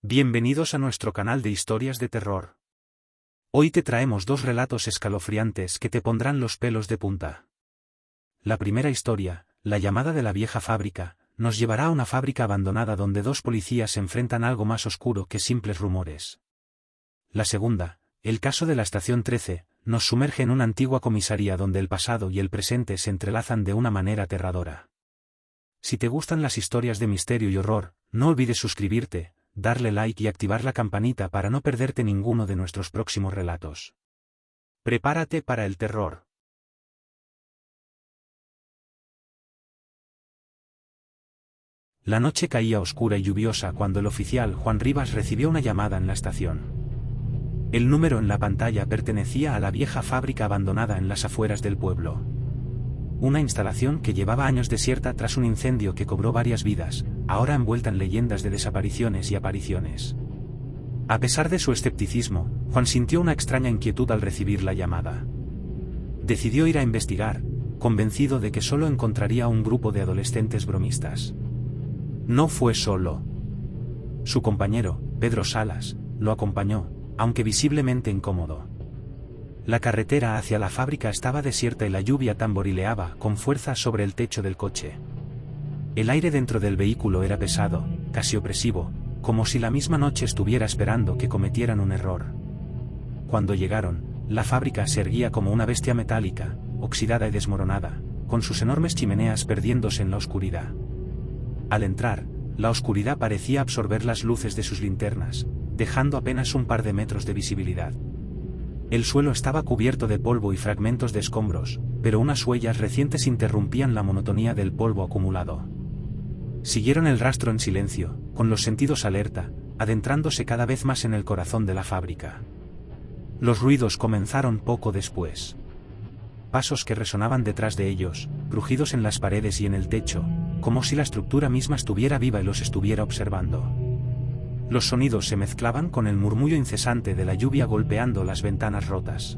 Bienvenidos a nuestro canal de historias de terror. Hoy te traemos dos relatos escalofriantes que te pondrán los pelos de punta. La primera historia, la llamada de la vieja fábrica, nos llevará a una fábrica abandonada donde dos policías enfrentan algo más oscuro que simples rumores. La segunda, el caso de la estación 13, nos sumerge en una antigua comisaría donde el pasado y el presente se entrelazan de una manera aterradora. Si te gustan las historias de misterio y horror, no olvides suscribirte, darle like y activar la campanita para no perderte ninguno de nuestros próximos relatos. Prepárate para el terror. La noche caía oscura y lluviosa cuando el oficial Juan Rivas recibió una llamada en la estación. El número en la pantalla pertenecía a la vieja fábrica abandonada en las afueras del pueblo. Una instalación que llevaba años desierta tras un incendio que cobró varias vidas, ahora envuelta en leyendas de desapariciones y apariciones. A pesar de su escepticismo, Juan sintió una extraña inquietud al recibir la llamada. Decidió ir a investigar, convencido de que solo encontraría a un grupo de adolescentes bromistas. No fue solo. Su compañero, Pedro Salas, lo acompañó, aunque visiblemente incómodo. La carretera hacia la fábrica estaba desierta y la lluvia tamborileaba con fuerza sobre el techo del coche. El aire dentro del vehículo era pesado, casi opresivo, como si la misma noche estuviera esperando que cometieran un error. Cuando llegaron, la fábrica se erguía como una bestia metálica, oxidada y desmoronada, con sus enormes chimeneas perdiéndose en la oscuridad. Al entrar, la oscuridad parecía absorber las luces de sus linternas, dejando apenas un par de metros de visibilidad. El suelo estaba cubierto de polvo y fragmentos de escombros, pero unas huellas recientes interrumpían la monotonía del polvo acumulado. Siguieron el rastro en silencio, con los sentidos alerta, adentrándose cada vez más en el corazón de la fábrica. Los ruidos comenzaron poco después. Pasos que resonaban detrás de ellos, crujidos en las paredes y en el techo, como si la estructura misma estuviera viva y los estuviera observando. Los sonidos se mezclaban con el murmullo incesante de la lluvia golpeando las ventanas rotas.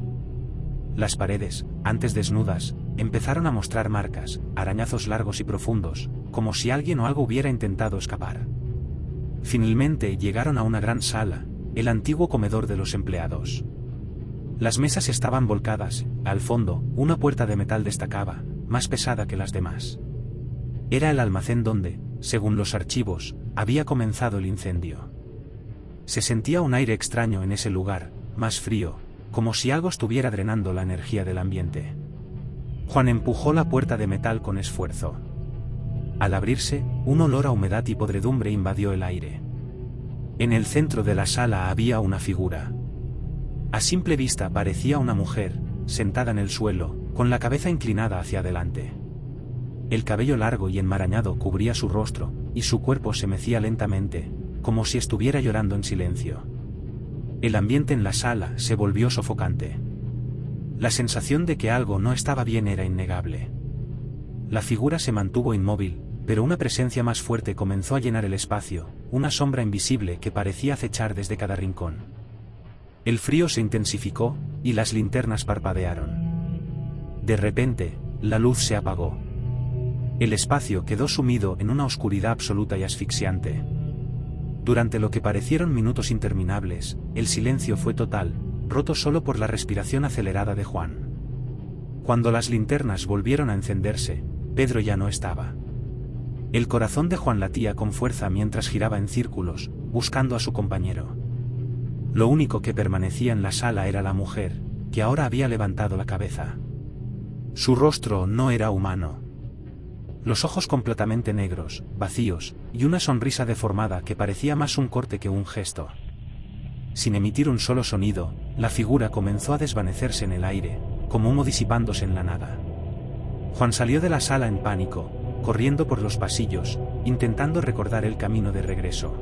Las paredes, antes desnudas, empezaron a mostrar marcas, arañazos largos y profundos, como si alguien o algo hubiera intentado escapar. Finalmente llegaron a una gran sala, el antiguo comedor de los empleados. Las mesas estaban volcadas, al fondo, una puerta de metal destacaba, más pesada que las demás. Era el almacén donde, según los archivos, había comenzado el incendio. Se sentía un aire extraño en ese lugar, más frío, como si algo estuviera drenando la energía del ambiente. Juan empujó la puerta de metal con esfuerzo. Al abrirse, un olor a humedad y podredumbre invadió el aire. En el centro de la sala había una figura. A simple vista parecía una mujer, sentada en el suelo, con la cabeza inclinada hacia adelante. El cabello largo y enmarañado cubría su rostro, y su cuerpo se mecía lentamente, como si estuviera llorando en silencio. El ambiente en la sala se volvió sofocante. La sensación de que algo no estaba bien era innegable. La figura se mantuvo inmóvil, pero una presencia más fuerte comenzó a llenar el espacio, una sombra invisible que parecía acechar desde cada rincón. El frío se intensificó, y las linternas parpadearon. De repente, la luz se apagó. El espacio quedó sumido en una oscuridad absoluta y asfixiante. Durante lo que parecieron minutos interminables, el silencio fue total, roto solo por la respiración acelerada de Juan. Cuando las linternas volvieron a encenderse, Pedro ya no estaba. El corazón de Juan latía con fuerza mientras giraba en círculos, buscando a su compañero. Lo único que permanecía en la sala era la mujer, que ahora había levantado la cabeza. Su rostro no era humano. Los ojos completamente negros, vacíos, y una sonrisa deformada que parecía más un corte que un gesto. Sin emitir un solo sonido, la figura comenzó a desvanecerse en el aire, como humo disipándose en la nada. Juan salió de la sala en pánico, corriendo por los pasillos, intentando recordar el camino de regreso.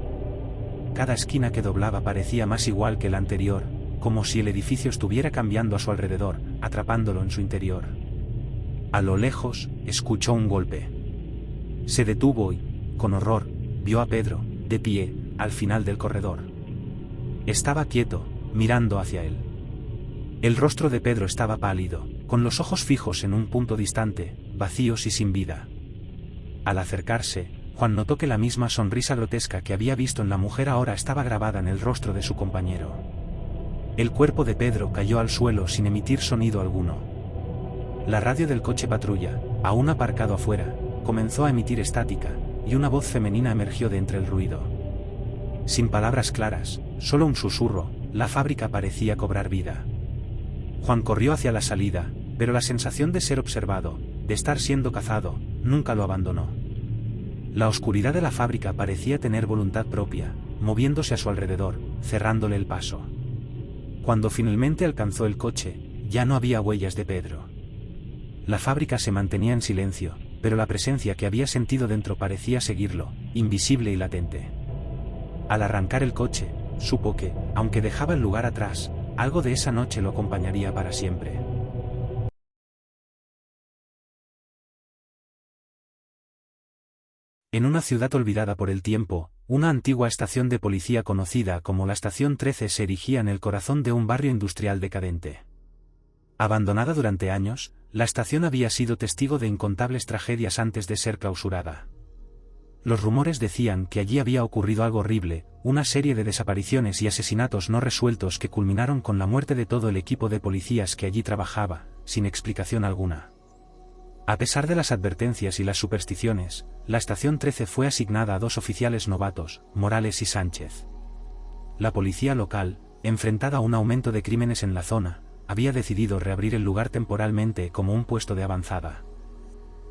Cada esquina que doblaba parecía más igual que la anterior, como si el edificio estuviera cambiando a su alrededor, atrapándolo en su interior. A lo lejos, escuchó un golpe. Se detuvo y, con horror, vio a Pedro, de pie, al final del corredor. Estaba quieto, mirando hacia él. El rostro de Pedro estaba pálido, con los ojos fijos en un punto distante, vacíos y sin vida. Al acercarse, Juan notó que la misma sonrisa grotesca que había visto en la mujer ahora estaba grabada en el rostro de su compañero. El cuerpo de Pedro cayó al suelo sin emitir sonido alguno. La radio del coche patrulla, aún aparcado afuera, comenzó a emitir estática, y una voz femenina emergió de entre el ruido. Sin palabras claras, solo un susurro, la fábrica parecía cobrar vida. Juan corrió hacia la salida, pero la sensación de ser observado, de estar siendo cazado, nunca lo abandonó. La oscuridad de la fábrica parecía tener voluntad propia, moviéndose a su alrededor, cerrándole el paso. Cuando finalmente alcanzó el coche, ya no había huellas de Pedro. La fábrica se mantenía en silencio, pero la presencia que había sentido dentro parecía seguirlo, invisible y latente. Al arrancar el coche, supo que, aunque dejaba el lugar atrás, algo de esa noche lo acompañaría para siempre. En una ciudad olvidada por el tiempo, una antigua estación de policía conocida como la Estación 13 se erigía en el corazón de un barrio industrial decadente. Abandonada durante años, la estación había sido testigo de incontables tragedias antes de ser clausurada. Los rumores decían que allí había ocurrido algo horrible, una serie de desapariciones y asesinatos no resueltos que culminaron con la muerte de todo el equipo de policías que allí trabajaba, sin explicación alguna. A pesar de las advertencias y las supersticiones, la Estación 13 fue asignada a dos oficiales novatos, Morales y Sánchez. La policía local, enfrentada a un aumento de crímenes en la zona, había decidido reabrir el lugar temporalmente como un puesto de avanzada.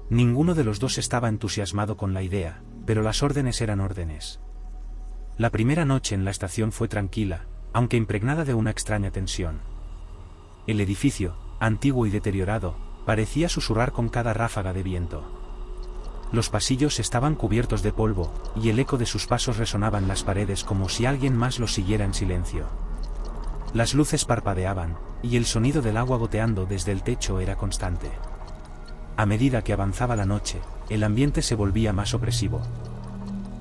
Ninguno de los dos estaba entusiasmado con la idea, pero las órdenes eran órdenes. La primera noche en la estación fue tranquila, aunque impregnada de una extraña tensión. El edificio, antiguo y deteriorado, parecía susurrar con cada ráfaga de viento. Los pasillos estaban cubiertos de polvo, y el eco de sus pasos resonaba en las paredes como si alguien más los siguiera en silencio. Las luces parpadeaban, y el sonido del agua goteando desde el techo era constante. A medida que avanzaba la noche, el ambiente se volvía más opresivo.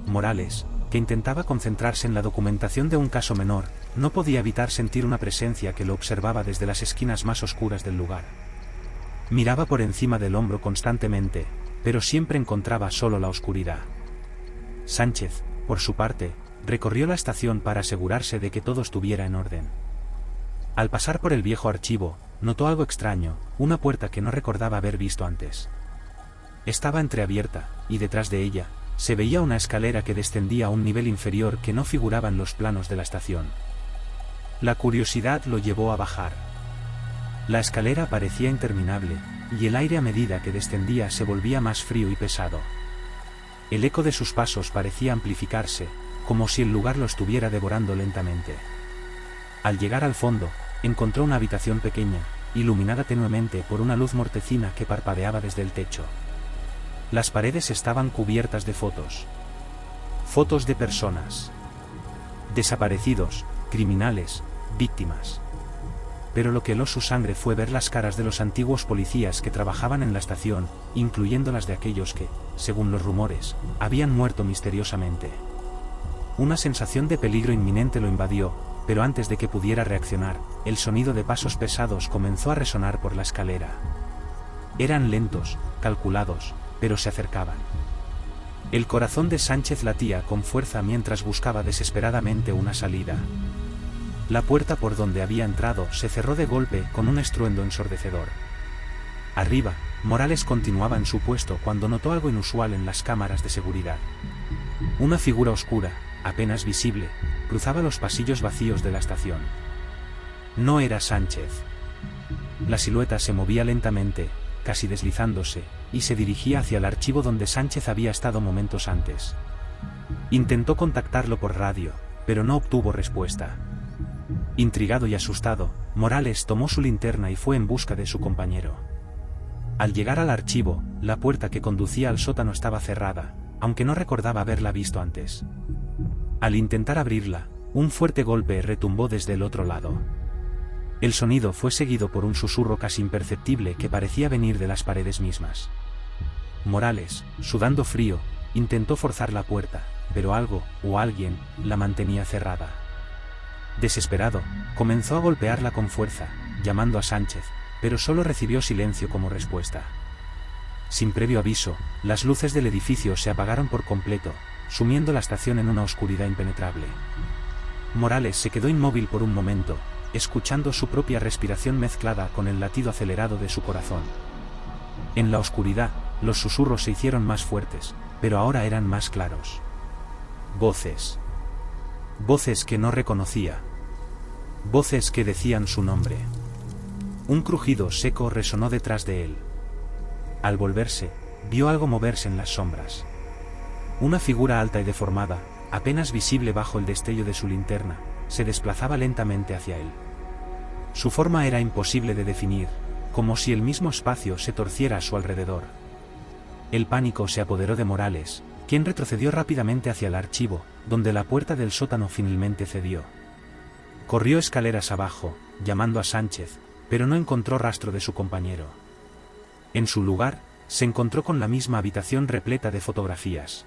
Morales, que intentaba concentrarse en la documentación de un caso menor, no podía evitar sentir una presencia que lo observaba desde las esquinas más oscuras del lugar. Miraba por encima del hombro constantemente, pero siempre encontraba solo la oscuridad. Sánchez, por su parte, recorrió la estación para asegurarse de que todo estuviera en orden. Al pasar por el viejo archivo, notó algo extraño, una puerta que no recordaba haber visto antes. Estaba entreabierta, y detrás de ella, se veía una escalera que descendía a un nivel inferior que no figuraba en los planos de la estación. La curiosidad lo llevó a bajar. La escalera parecía interminable, y el aire a medida que descendía se volvía más frío y pesado. El eco de sus pasos parecía amplificarse, como si el lugar lo estuviera devorando lentamente. Al llegar al fondo, encontró una habitación pequeña, iluminada tenuemente por una luz mortecina que parpadeaba desde el techo. Las paredes estaban cubiertas de fotos. Fotos de personas. Desaparecidos, criminales, víctimas. Pero lo que heló su sangre fue ver las caras de los antiguos policías que trabajaban en la estación, incluyendo las de aquellos que, según los rumores, habían muerto misteriosamente. Una sensación de peligro inminente lo invadió, pero antes de que pudiera reaccionar, el sonido de pasos pesados comenzó a resonar por la escalera. Eran lentos, calculados, pero se acercaban. El corazón de Sánchez latía con fuerza mientras buscaba desesperadamente una salida. La puerta por donde había entrado se cerró de golpe con un estruendo ensordecedor. Arriba, Morales continuaba en su puesto cuando notó algo inusual en las cámaras de seguridad. Una figura oscura, apenas visible, cruzaba los pasillos vacíos de la estación. No era Sánchez. La silueta se movía lentamente, casi deslizándose, y se dirigía hacia el archivo donde Sánchez había estado momentos antes. Intentó contactarlo por radio, pero no obtuvo respuesta. Intrigado y asustado, Morales tomó su linterna y fue en busca de su compañero. Al llegar al archivo, la puerta que conducía al sótano estaba cerrada, aunque no recordaba haberla visto antes. Al intentar abrirla, un fuerte golpe retumbó desde el otro lado. El sonido fue seguido por un susurro casi imperceptible que parecía venir de las paredes mismas. Morales, sudando frío, intentó forzar la puerta, pero algo, o alguien, la mantenía cerrada. Desesperado, comenzó a golpearla con fuerza, llamando a Sánchez, pero solo recibió silencio como respuesta. sin previo aviso, las luces del edificio se apagaron por completo, sumiendo la estación en una oscuridad impenetrable. Morales se quedó inmóvil por un momento, escuchando su propia respiración mezclada con el latido acelerado de su corazón. En la oscuridad, los susurros se hicieron más fuertes, pero ahora eran más claros. Voces. Voces que no reconocía. Voces que decían su nombre. Un crujido seco resonó detrás de él. Al volverse, vio algo moverse en las sombras. Una figura alta y deformada, apenas visible bajo el destello de su linterna, se desplazaba lentamente hacia él. Su forma era imposible de definir, como si el mismo espacio se torciera a su alrededor. El pánico se apoderó de Morales, quien retrocedió rápidamente hacia el archivo, donde la puerta del sótano finalmente cedió. Corrió escaleras abajo, llamando a Sánchez, pero no encontró rastro de su compañero. En su lugar, se encontró con la misma habitación repleta de fotografías.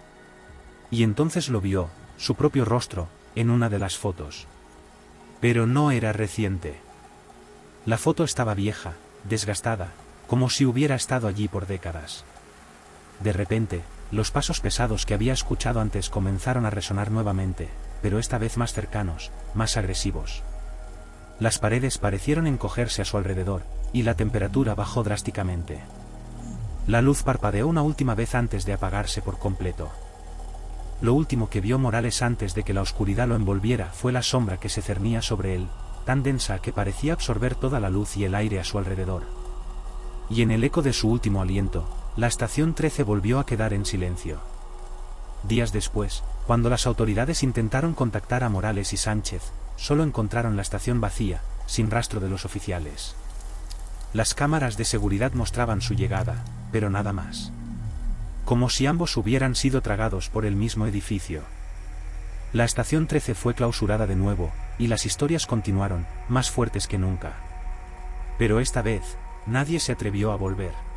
Y entonces lo vio, su propio rostro, en una de las fotos. Pero no era reciente. La foto estaba vieja, desgastada, como si hubiera estado allí por décadas. De repente, los pasos pesados que había escuchado antes comenzaron a resonar nuevamente, pero esta vez más cercanos, más agresivos. Las paredes parecieron encogerse a su alrededor, y la temperatura bajó drásticamente. La luz parpadeó una última vez antes de apagarse por completo. Lo último que vio Morales antes de que la oscuridad lo envolviera fue la sombra que se cernía sobre él, tan densa que parecía absorber toda la luz y el aire a su alrededor. Y en el eco de su último aliento, la estación 13 volvió a quedar en silencio. Días después, cuando las autoridades intentaron contactar a Morales y Sánchez, solo encontraron la estación vacía, sin rastro de los oficiales. Las cámaras de seguridad mostraban su llegada, pero nada más. Como si ambos hubieran sido tragados por el mismo edificio. La estación 13 fue clausurada de nuevo, y las historias continuaron, más fuertes que nunca. Pero esta vez, nadie se atrevió a volver.